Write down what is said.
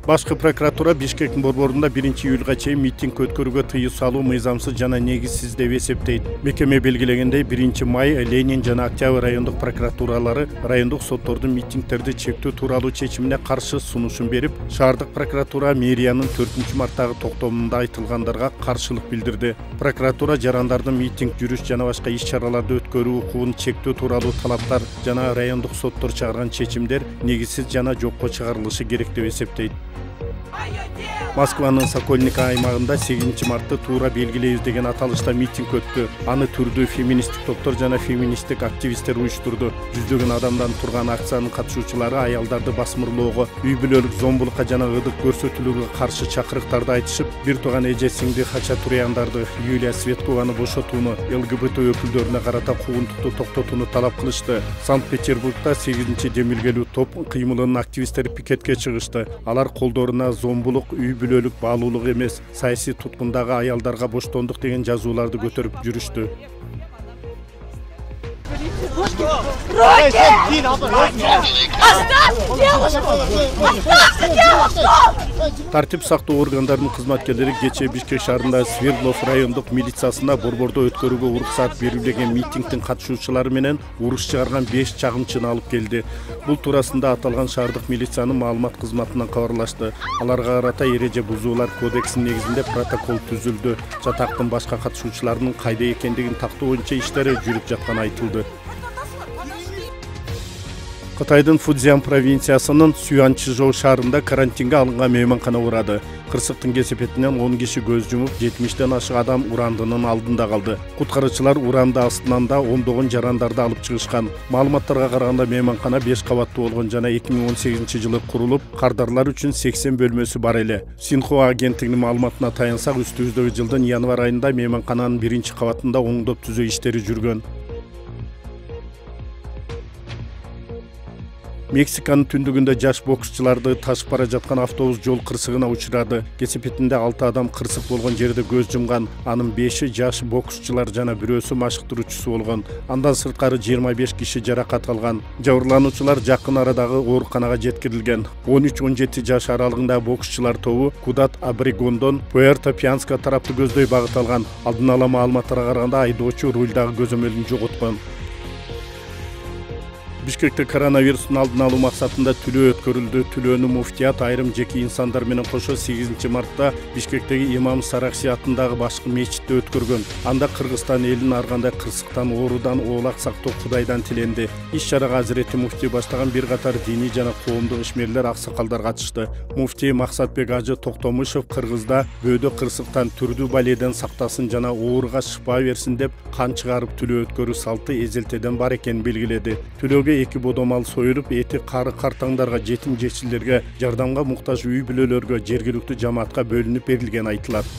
Башкы прокуратура Бишкек борборунда 1-июлга чейин митинг өткөрүүгө тыюу салуу мыйзамсыз жана негизсиз деп эсептейт. Мекеме белгилегендей 1-май Ленин жана Октябрь райондук прокуратуралары райондук соттордун митингтерди чектөө тууралуу чечимине каршы сунушун берип, шаардык прокуратура мэриянын 4-марттагы токтомунда айтылгандарга каршылык билдирди. Прокуратура жарандардын митинг, жүрүш жана башка иш-чараларды өткөрүү укугун чектөө тууралуу талаптар жана райондук соттор чыгарган чечимдер негизсиз жана жокко чыгарылышы керек деп эсептейт. Москванын Сокольники аймагында 8-мартта туура белгилейбиз деген аталышта митинг өттү. Аны түрдүү феминисттик топтор жана феминисттик активисттер уюштурду. Жүздөгөн адамдан турган акциянын катышуучулары аялдарды басмырлоого, үй бүлөлүк зомбулукка жана ырдык көрсөтүүлөргө каршы чакырыктарды айтышып, бир тууган эже сиңди Хачатуряндарды, Юлия Светкованы бошотууну, ЛГБТ өкүлдөрүнө карата куугунтукту токтотууну талап кылышты. Санкт-Петербургда 8-демилгелүү топ кыймылынын активисттери пикетке чыгышты. Алар колдоруна зомбулук, үй бүлөлүк баалуулук эмес, саясий туткундагы аялдарга боштондук деген жазууларды көтөрүп жүрүштү. Тартип сактоо органдарынын кызматкерлери кечээ Бишкек шаарында Свердлов райондук милициясына борбордо өткөрүүгө уруксат берилбеген митингдин катышуучулары менен уруш чыгарган 5 чагымчыны алып келди. Бул туурасында аталган шаардык милициянын маалымат кызматынан кабарлашты. Аларга карата эреже бузуулар кодексинин негизинде протокол түзүлдү. Жатактын башка катышуучуларынын кайда экендигин тактоо боюнча иштери жүрүп жатканы айтылды. Кытайдын Фудзян провинциясынын Сюанчжоу шаарында карантинге алынган мейманкана урады. Кырсыктын кесепетинен 10 киши көз жумуп, 70ден ашык адам урандынын алдында калды. Куткаруучулар уранды астынан да ондогон жарандарды алып чыгышкан. Маалыматтарга караганда мейманкана 5 кабаттуу болгон жана 2018-жылы курулуп, кардарлар үчүн 80 бөлмөсү бар эле. Синхуа агенттигинин маалыматына таянсак, үстүбүздөгү жылдын январь айында мейманкананын 1-кабатында оңдоп түзөө иштери жүргөн. Мексиканын түндүгүндө жаш боксчуларды ташып бара жаткан автобус жол кырсыгына учурады. Кесепетинде 6 адам кырсык болгон жерде көз жумган. Анын 5-и жаш боксчулар жана бирөөсү машыктыруучусу болгон. Андан сырткары 25 киши жаракат алган. Жабырлануучулар жакын арадагы ооруканага жеткирилген. 13-17 жаш аралыгындагы боксчулар тобу Кудат Абрегондон Пуэрто-Пьянска тарапты көздөй багыт алган. Алдын ала маалыматтарга караганда айдоочу рулдагы көзөмөлүн жоготкон. Бишкекте коронавирустун алдын алуу максатында түлөө өткөрүлдү. Түлөөнү муфтият айрым жеке инсандар менен кошо 8-мартта Бишкектеги Имам Саракси атындагы башкы мечитте өткөргөн. Анда Кыргызстан элин ар кандай кырсыктан, оорудан оолак сактоо Кудайдан тиленди. Иш-чарага Азирети муфтий баштаган бир катар диний жана коомдук ишмерлер, аксакалдар катышты. Муфтий Максатбек Ажы Токтомушев Кыргызда бөөдө кырсыктан, түрдүү баледен сактасын жана ооруга шыпа берсин деп кан чыгарып түлөө өткөрүү салты эзелтеден бар экенин белгиледи. Түлөөгө 2 бодомал союлуп, эти кары картаңдарга, жетим жечилерге, жардамга муктаж үй бүлөлөргө, жергиликтүү жамаатка бөлүнүп берилгени айтылат.